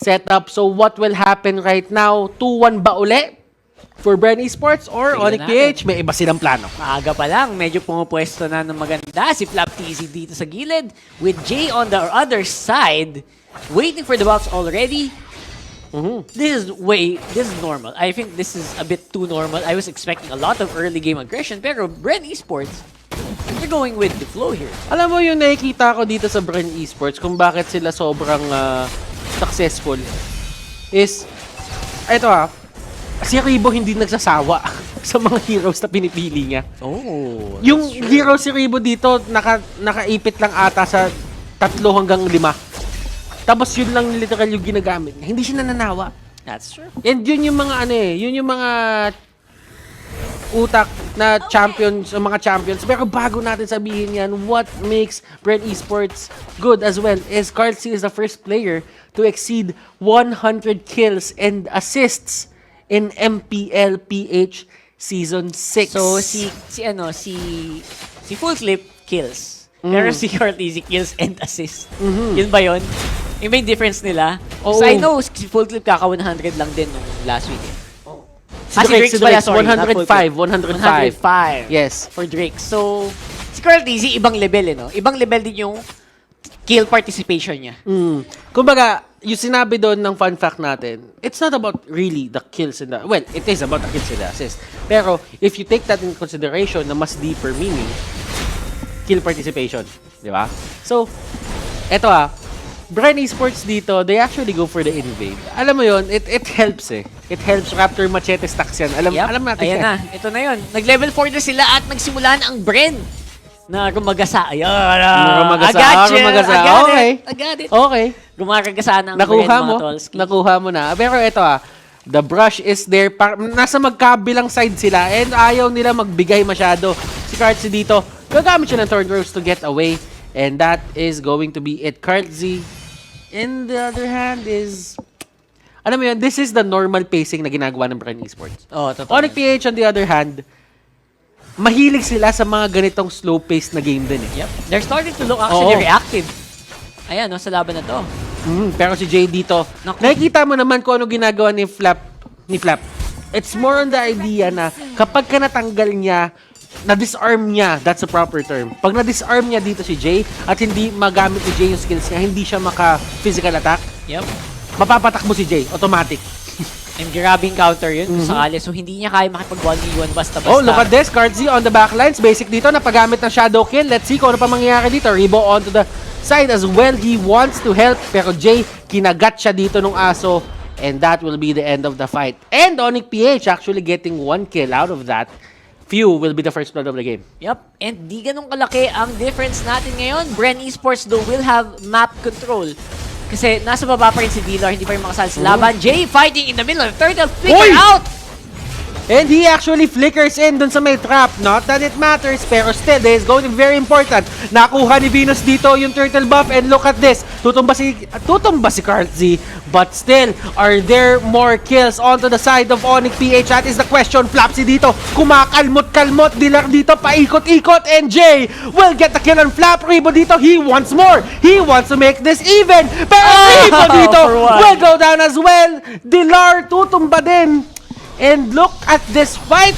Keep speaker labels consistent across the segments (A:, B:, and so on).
A: setup. So what will happen right now? 2-1 ba uli for Bren Esports or Onic-Ph? May iba silang plano.
B: Maaga pa lang, medyo pumupwesto na ng maganda si Mpl-Ph dito sa gilid with Jay on the other side, waiting for the box already. This is normal. I think this is a bit too normal. I was expecting a lot of early game aggression, pero Bren Esports, they're going with the flow here.
A: Alam mo yung nakikita ko dito sa Bren Esports kung bakit sila sobrang successful is, ito si Ribo hindi nagsasawa sa mga heroes na pinipili niya.
B: Oh,
A: yung hero si Ribo dito, nakaipit lang ata sa 3 hanggang 5. Tapos yun lang literal yung ginagamit niya. Hindi siya nananawa.
B: That's true.
A: And yun yung mga yun yung mga utak na champions, mga champions. Pero bago natin sabihin yan, what makes Bren Esports good as well is Carlsy is the first player to exceed 100 kills and assists in Mpl-Ph Season 6.
B: So si Full Clip kills. Pero si Carlsy kills and assists. Yun ba yun? Yung may difference nila? So I know si Full Clip kaka 100 lang din nung last week.
A: Si Drake pala, sorry, 105. Yes.
B: For Drake. So, si Carlsy, ibang level, no? Ibang level din yung kill participation niya.
A: Kumbaga, yung sinabi doon ng fun fact natin, it's not about really the kills and the... Well, it is about the kills and the assists. Pero, if you take that in consideration na mas deeper meaning, kill participation. Di ba? So, eto Bren Esports dito, they actually go for the invade. Alam mo yon, it helps eh. It helps Raptor Machete stacks yan. Alam natin
B: ayan
A: yan.
B: na, ito na yun. Nag-level 4 na sila at nagsimula na ang Bren na rumagasa. Ayan.
A: Rumagasa.
B: Agad it.
A: Okay.
B: Rumaragasa na ang
A: Nakuha
B: Bren,
A: mo.
B: mga tolski.
A: Nakuha mo na. Pero ito the brush is there. Nasa magkabilang side sila and ayaw nila magbigay masyado. Si Carlsy dito, gagamit siya ng Thorn Rose to get away. And that is going to be it. Carlsy, in the other hand, is... Alam mo yun, this is the normal pacing na ginagawa ng Bren Esports.
B: Oh, totoo.
A: Onic-Ph, on the other hand, mahilig sila sa mga ganitong slow-paced na game din eh.
B: Yep. They're starting to look actually reactive. Ayan, sa laban na to.
A: Pero si Jay dito, nakikita mo naman kung ano ginagawa ni Flap. It's more on the idea na kapag ka natanggal niya, na-disarm niya, that's a proper term. Pag na-disarm niya dito si Jay at hindi magamit ni Jay yung skills niya, hindi siya maka-physical attack, mapapatakbo si Jay, automatic.
B: And grabbing counter yun kung sakali. So hindi niya kaya makipag-1v1 basta-basta.
A: Oh, look at this. Carlsy on the backlines. Basic dito, napagamit ng shadow kill. Let's see kung ano pa mangyayari dito. Ribo onto the side as well. He wants to help. Pero Jay, kinagat siya dito nung aso. And that will be the end of the fight. And Onic-Ph actually getting 1 kill out of that. Few will be the first blood of the game.
B: Yep. And di ganun kalaki ang difference natin ngayon. Bren Esports though will have map control. Kasi nasa baba pa rin si Dealer, hindi pa rin makasal sa laban. Jay fighting in the middle of the turtle, flicker out!
A: And he actually flickers in dun sa may trap. Not that it matters, pero still, this is going to be very important. Nakuha ni Venus dito yung turtle buff, and look at this. Tutumba si Carlsy, but still, are there more kills onto the side of Onic-Ph? That is the question. Flapsy dito, kumakalmot-kalmot. Dilar dito, paikot-ikot, and Jay will get the kill on Flap. Ribo dito, he wants more. He wants to make this even. Pero Ribo dito will go down as well. Dilar, tutumba din. And look at this fight.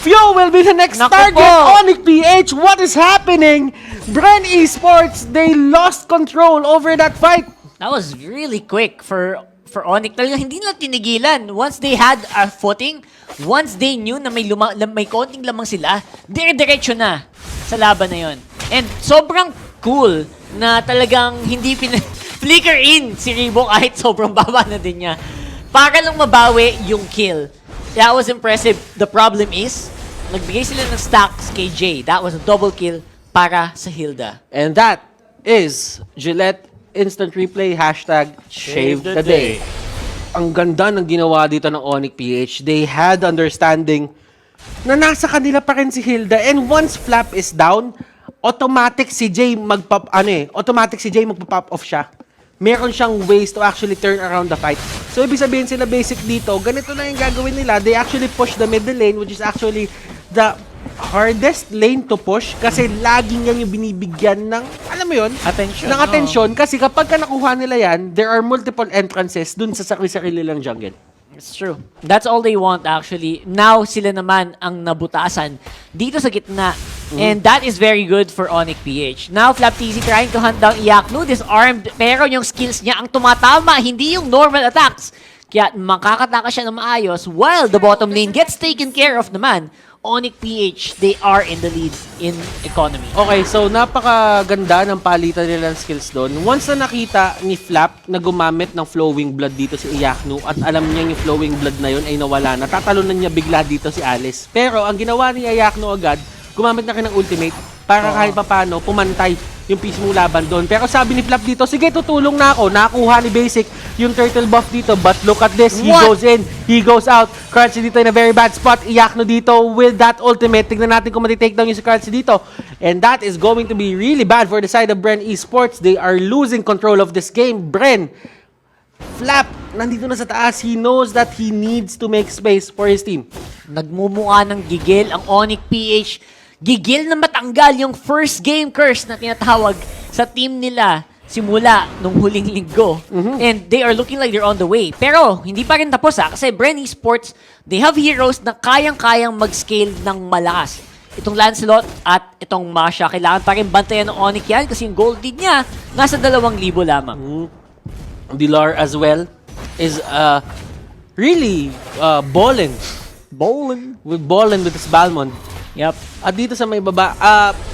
A: Few will be the next target. Onic-Ph, what is happening? Bren Esports, they lost control over that fight.
B: That was really quick for Onic. Talagang hindi nila tinigilan. Once they had a footing, once they knew na may konting lamang sila, dire-diretso na sa laban na yon. And sobrang cool na talagang hindi flicker in si Ribo kahit sobrang baba na din niya. Para lang mabawi yung kill. That was impressive. The problem is, nagbigay sila ng stacks kay Jay. That was a double kill para sa Hilda.
A: And that is Gillette Instant Replay #ShaveTheDay. Ang ganda ng ginawa dito ng Onic-Ph. They had understanding na nasa kanila pa rin si Hilda. And once Flap is down, automatic si Jay magpop off siya. Meron siyang ways to actually turn around the fight. So, ibig sabihin sila basic dito, ganito na yung gagawin nila. They actually push the middle lane, which is actually the hardest lane to push kasi laging yan yung binibigyan ng, alam mo yun?
B: Attention.
A: Ng attention kasi kapag ka nakuha nila yan, there are multiple entrances dun sa sarili-sarili lang jungle.
B: It's true. That's all they want actually. Now, sila naman ang nabutasan dito sa gitna. And that is very good for Onic-Ph. Now, Flap-TZ trying to hunt down Iaknu, disarmed, pero yung skills niya ang tumatama, hindi yung normal attacks. Kaya makakataka siya ng maayos while the bottom lane gets taken care of naman. Onic-Ph, they are in the lead in economy.
A: Okay, so napakaganda ng palitan nila ng skills doon. Once na nakita ni Flap na gumamit ng flowing blood dito si Iaknu at alam niya yung flowing blood na yun ay nawala na, tatalunan niya bigla dito si Alice. Pero ang ginawa ni Iaknu agad, gumamit na rin ng ultimate para kahit papano pumantay yung piece mong laban doon. Pero sabi ni Flap dito, sige, tutulong na ako. Nakuha ni Basic yung turtle buff dito. But look at this. He goes in. He goes out. Currency dito in a very bad spot. Iaknu dito with that ultimate. Tignan natin kung matitake down yung si Currency dito. And that is going to be really bad for the side of Bren Esports. They are losing control of this game. Bren, Flap, nandito na sa taas. He knows that he needs to make space for his team.
B: Nagmumukha ng gigil ang Onic-Ph. Gigil na matanggal yung first game curse na tinatawag sa team nila simula nung huling linggo. And they are looking like they're on the way. Pero hindi pa rin tapos kasi Bren Esports, they have heroes na kayang-kayang mag-scale ng malakas. Itong Lancelot at itong Masha, kailangan pa rin bantayan ng Onic yan kasi yung gold lead niya nasa 2,000 lamang.
A: Dilar as well is really ballin' with his Balmond.
B: Yep.
A: At dito sa may baba,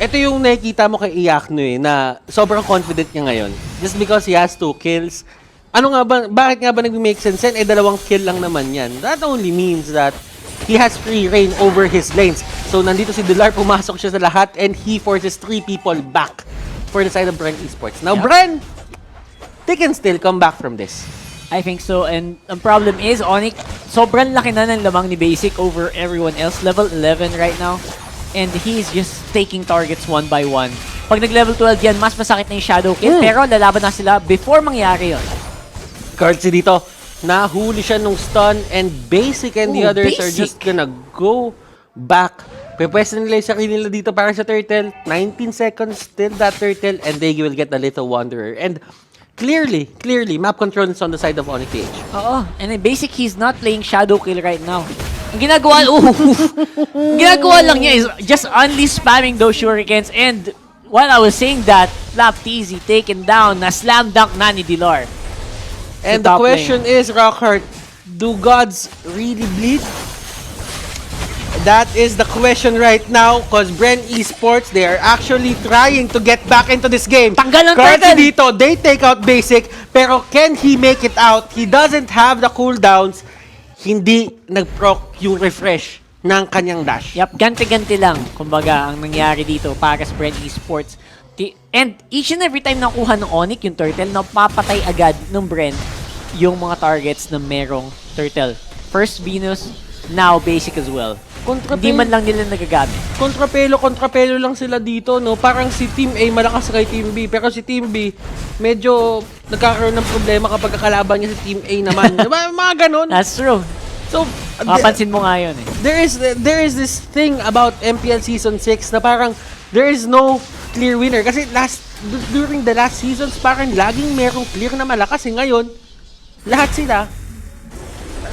A: ito yung nakikita mo kay Iaknu na sobrang confident niya ngayon. Just because he has 2 kills. Ano nga ba, bakit nga ba nag-make sense yan? 2 kill lang naman yan. That only means that he has free reign over his lanes. So nandito si Dilar, pumasok siya sa lahat and he forces 3 people back for the side of Bren Esports. Now, Bren, they can still come back from this.
B: I think so. And ang problem is, Onic, sobrang laki na ng lamang ni Basic over everyone else. Level 11 right now. And he's just taking targets one by one. Pag nag-level 12 yan, mas masakit na yung shadow kill. Pero lalaban na sila before mangyari yun.
A: Currency dito, nahuli siya nung stun and Basic and the others are just gonna go back. Pwepwesta nila yung sarili nila dito para sa turtle. 19 seconds still that turtle and they will get the little wanderer. And clearly, map control is on the side of Onic-Ph.
B: Oo. And then Basic, he's not playing shadow kill right now. Ang ginagawa, ang ginagawa lang niya is just only spamming those shurikens. And while I was saying that, Flap-TZ taken down, na slam dunk na ni Dilar.
A: And the question is, Rockhart, do gods really bleed? That is the question right now because Bren Esports, they are actually trying to get back into this game.
B: Tanggal ang
A: Currency
B: turtle!
A: dito, they take out Basic, pero can he make it out? He doesn't have the cooldowns. Hindi nag-proc yung refresh ng kanyang dash.
B: Yep, ganti-ganti lang, kumbaga, ang nangyari dito para sa Bren Esports. And each and every time nakuha ng Onic yung turtle, napapatay agad ng Bren yung mga targets na merong turtle. First Venus, now Basic as well. Hindi man lang nila nagagamit.
A: Kontrapelo lang sila dito, no? Parang si Team A malakas kay Team B, pero si Team B medyo nagkakaroon ng problema kapag kakalaban niya si Team A naman. Diba? Mga ganon.
B: That's true.
A: So,
B: Mapansin mo nga yun eh.
A: There is this thing about MPL Season 6 na parang there is no clear winner. Kasi during the last seasons, parang laging merong clear na malakas. Ngayon, lahat sila,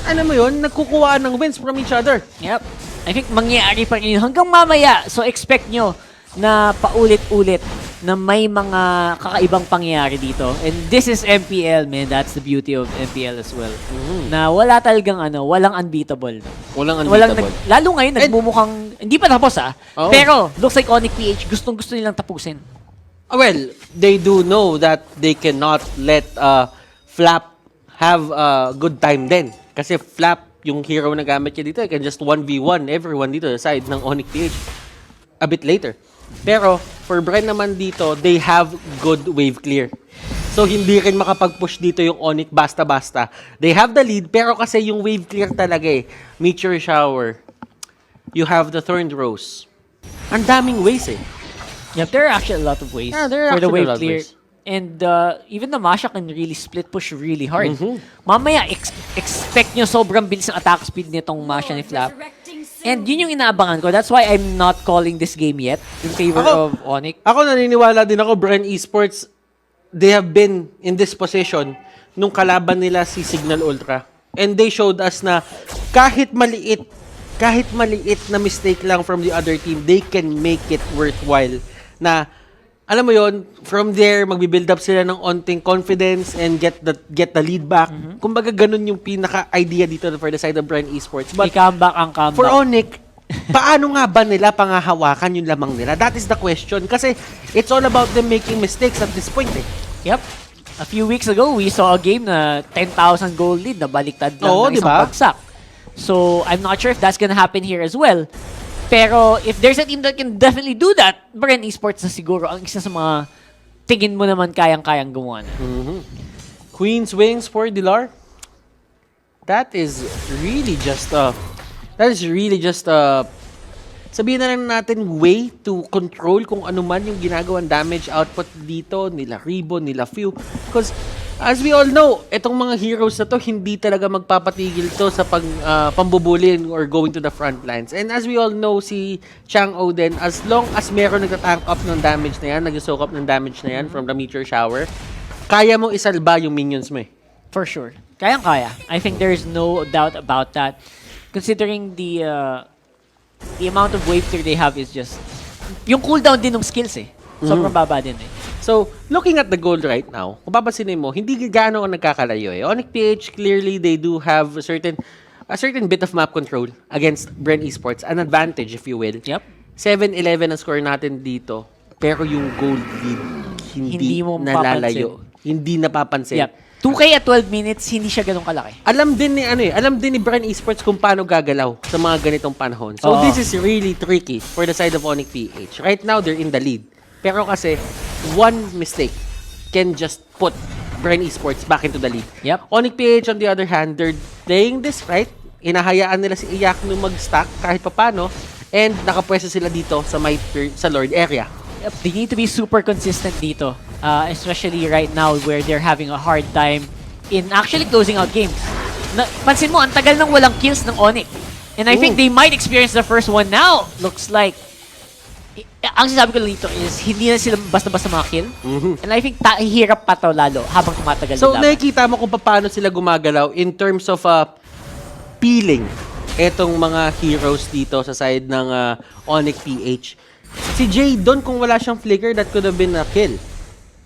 A: ano mo yun, nagkukuhaan ng wins from each other.
B: Yep. I think mangyayari pa rin yun hanggang mamaya. So expect nyo na paulit-ulit na may mga kakaibang pangyayari dito. And this is MPL, man. That's the beauty of MPL as well. Na wala talagang walang unbeatable.
A: Walang unbeatable.
B: Lalo ngayon, nagmumukhang, hindi pa tapos
A: Oo.
B: pero looks like Onic-Ph, gustong-gusto nilang tapusin.
A: Well, they do know that they cannot let Flap have a good time din. Kasi Flap, yung hero na gamit niya dito, can just 1v1 everyone dito sa side ng Onic-Ph a bit later. Pero, for Bren naman dito, they have good wave clear. So, hindi rin makapag-push dito yung Onic basta-basta. They have the lead, pero kasi yung wave clear talaga Meteor Shower. You have the Thorned Rose. Ang daming ways
B: Yep, there are actually a lot of ways
A: there are
B: for the
A: actually a
B: wave
A: lot of
B: clear.
A: ways.
B: And even the Masha can really split push really hard. Mamaya, expect nyo sobrang bilis ng attack speed nitong Masha ni Flap. And yun yung inaabangan ko. That's why I'm not calling this game yet in favor of Onic.
A: Ako naniniwala din ako, Bren Esports, they have been in this position nung kalaban nila si Signal Ultra. And they showed us na kahit maliit na mistake lang from the other team, they can make it worthwhile. Na, alam mo yon, from there, magbi-build up sila ng onting confidence and get the lead back. Kumbaga, ganun yung pinaka-idea dito for the side of Bren Esports. But
B: I-comeback ang comeback.
A: for Onic, paano nga ba nila pangahawakan yung lamang nila? That is the question. Kasi it's all about them making mistakes at this point.
B: Yep. A few weeks ago, we saw a game na 10,000 goal lead na baliktad lang ng isang
A: diba?
B: bagsak. So, I'm not sure if that's gonna happen here as well. Pero, if there's a team that can definitely do that, Bren Esports na siguro ang isa sa mga tingin mo naman kayang-kayang gumawa na.
A: Queen's Wings for Dilar. That is really just sabihin na lang natin way to control kung ano man yung ginagawang damage output dito nila Ribbon, nila Few. Because as we all know, itong mga heroes na to hindi talaga magpapatigil to sa pambubulin or going to the front lines. And as we all know, si Chang'o din, as long as meron nagtatank up ng damage na yan, nag-soak up ng damage na yan from the meteor shower, kaya mong isalba yung minions mo eh.
B: For sure. Kayang-kaya. I think there's no doubt about that. Considering the amount of wave clear they have is just... Yung cooldown din ng skills eh. Sobrang baba din eh.
A: So, looking at the gold right now, kung papansinin mo, hindi gaano ang nagkakalayo eh. Onic-Ph, clearly, they do have a certain bit of map control against Bren Esports. An advantage, if you will.
B: Yep.
A: 7-11 ang score natin dito. Pero yung gold lead, hindi
B: mo
A: nalalayo. Hindi napapansin.
B: Yep. 2K at 12 minutes, hindi siya ganun kalaki.
A: Alam din ni Bren Esports kung paano gagalaw sa mga ganitong panahon. So, this is really tricky for the side of Onic-Ph. Right now, they're in the lead. Pero kasi, one mistake can just put Bren Esports back into the lead.
B: Yep.
A: Onic-Ph, on the other hand, they're playing this right. Inahayaan nila si Iyakno mag-stack kahit papano. And nakapwesto sila dito sa Lord area.
B: Yep. They need to be super consistent dito. Especially right now where they're having a hard time in actually closing out games. Pansin mo, ang tagal nang walang kills ng Onic. And I think they might experience the first one now. Looks like ang sinasabi ko dito is hindi na sila basta-basta makakill. And I think hirap pa to lalo habang tumatagal
A: So,
B: yung laban.
A: nakikita mo kung paano sila gumagalaw in terms of peeling etong mga heroes dito sa side ng Onic-Ph. Si Jadon, kung wala siyang flicker, that could have been a kill.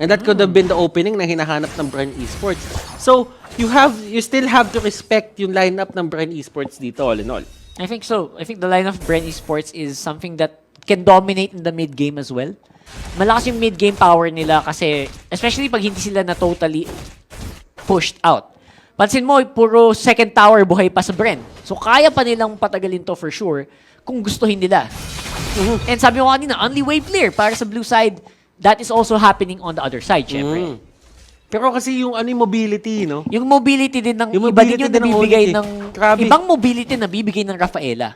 A: And that could have been the opening na hinahanap ng Bren Esports. So, you still have to respect yung lineup ng Bren Esports dito all in all.
B: I think so. I think the line of Bren Esports is something that can dominate in the mid-game as well. Malakas yung mid-game power nila kasi, especially pag hindi sila na totally pushed out. Pansin mo, puro second tower buhay pa sa Bren. So, kaya pa nilang patagalin to for sure kung gustuhin nila. And sabi mo kanina, only wave clear para sa blue side. That is also happening on the other side, syempre.
A: Pero kasi yung mobility, no?
B: Yung mobility din ng
A: Yung
B: iba din
A: mobility
B: yung
A: din ng
B: nabibigay
A: Onic,
B: ng
A: Grabe.
B: ibang mobility na bibigay ng Rafaela.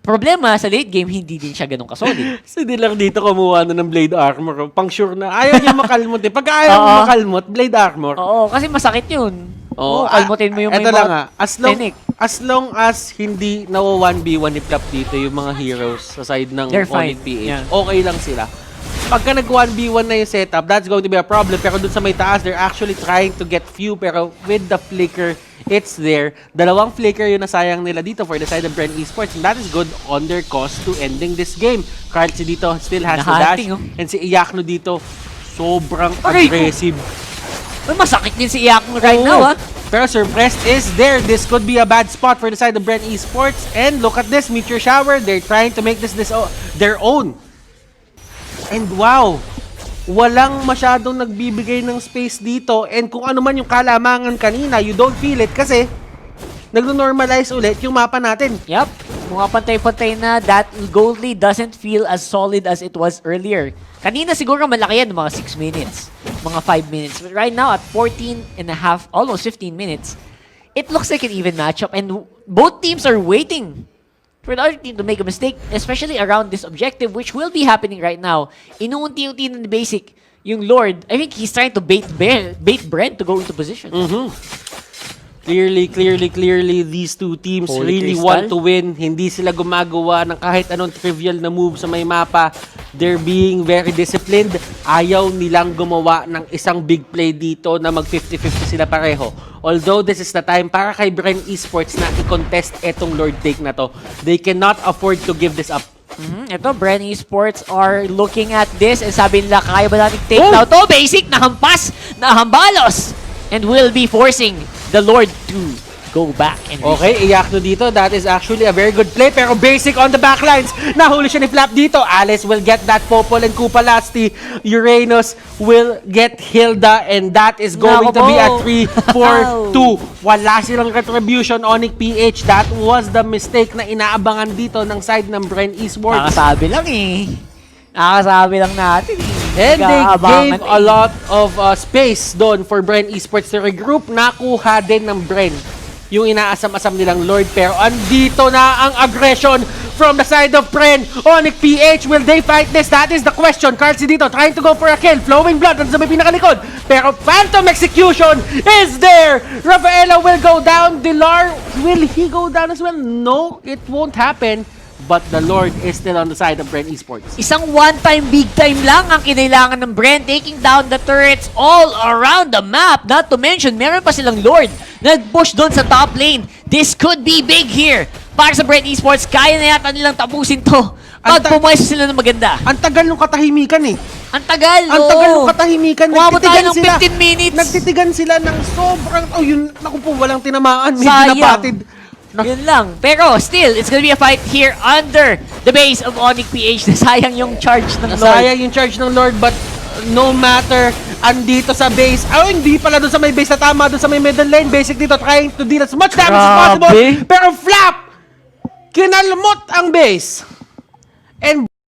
B: Problema, sa late game, hindi din siya ganun kasolid.
A: So, di lang dito kumuha na ng blade armor. Pang sure na. Ayaw niya makalmot eh. Pagka ayaw mo makalmot, blade armor.
B: Oo, kasi masakit yun. Oo, kalmutin mo yung may
A: eto lang
B: mga
A: Tenik. As long as hindi nawa 1v1 ni Plap dito yung mga heroes sa side ng Onic-Ph,
B: Yeah.
A: okay lang sila. Pagka nag 1v1 na yung setup, that's going to be a problem. Pero dun sa may taas, they're actually trying to get few. Pero with the flicker, it's there. Dalawang flicker yung nasayang nila dito for the side of Bren Esports. And that is good on their cost to ending this game. Carlsi dito still has the dash. And si Iyakno dito, sobrang aggressive.
B: Ay, masakit din si Iyakno right now, ha?
A: Pero Surpressed is there. This could be a bad spot for the side of Bren Esports. And look at this, Meteor Shower. They're trying to make this their own. And wow, walang masyadong nagbibigay ng space dito. And kung ano man yung kalamangan kanina, you don't feel it kasi nagno-normalize ulit yung mapa natin.
B: Yep. Mga pantay-pantay na, that gold lead doesn't feel as solid as it was earlier. Kanina siguro malaki yan, mga 6 minutes, mga 5 minutes. But right now, at 14 and a half, almost 15 minutes, it looks like an even matchup. And both teams are waiting for the other team to make a mistake, especially around this objective, which will be happening right now. Inuunti-unti na basic yung Lord. I think he's trying to bait Bren to go into position.
A: Clearly, these two teams
B: Holy
A: really
B: Crystal.
A: want to win. Hindi sila gumagawa ng kahit anong trivial na move sa may mapa. They're being very disciplined. Ayaw nilang gumawa ng isang big play dito na mag 50-50 sila pareho. Although this is the time para kay Bren Esports na i-contest etong Lord take na to. They cannot afford to give this up.
B: Ito, Bren Esports are looking at this and sabi nila, kaya ba natin take now to? Basic, nahampas, nahambalos, and will be forcing the Lord to go back. And
A: Okay, Iyakno dito. That is actually a very good play. Pero basic on the backlines. Nahuli siya ni Flap dito. Alice will get that Popol and Kupalasti. Uranus will get Hilda. And that is going to be a 3-4-2. Wala silang retribution. Onic-Ph. That was the mistake na inaabangan dito ng side ng Bren Esports.
B: Nakasabi lang eh. Nakasabi lang natin eh.
A: And they gave a lot of space doon for Bren Esports to regroup. Nakuha din ng Bren yung inaasam-asam nilang Lord. Pero andito na ang aggression from the side of Bren. Onic-Ph, will they fight this? That is the question. Carlsi dito trying to go for a kill. Flowing blood sa may pinakalikod. Pero Phantom Execution is there. Rafaela will go down. Dilar, will he go down as well? No, it won't happen. But the Lord is still on the side of Bren Esports.
B: Isang one-time, big-time lang ang kinailangan ng Bren, taking down the turrets all around the map. Not to mention, meron pa silang Lord nag-push doon sa top lane. This could be big here. Para sa Bren Esports, kaya na yata nilang tapusin to. Pag pumayos sila ng maganda.
A: Ang tagal ng katahimikan eh.
B: Ang tagal,
A: Ang tagal ng katahimikan.
B: Umabot tayo ng
A: Nagtitigan
B: 15 minutes.
A: Nagtitigan sila ng sobrang... Oh, yun. Naku po, walang tinamaan. Medyo
B: Sayang.
A: napatid.
B: Yun lang. Pero still, it's gonna be a fight here under the base of Onic-Ph. Nasayang yung charge ng Lord.
A: Nasayang yung charge ng Lord, but no matter, andito sa base. Oh, hindi pala doon sa may base na tama, doon sa may middle lane. Basic dito, trying to deal as much damage as possible. Pero Flap! Kinalmot ang base. And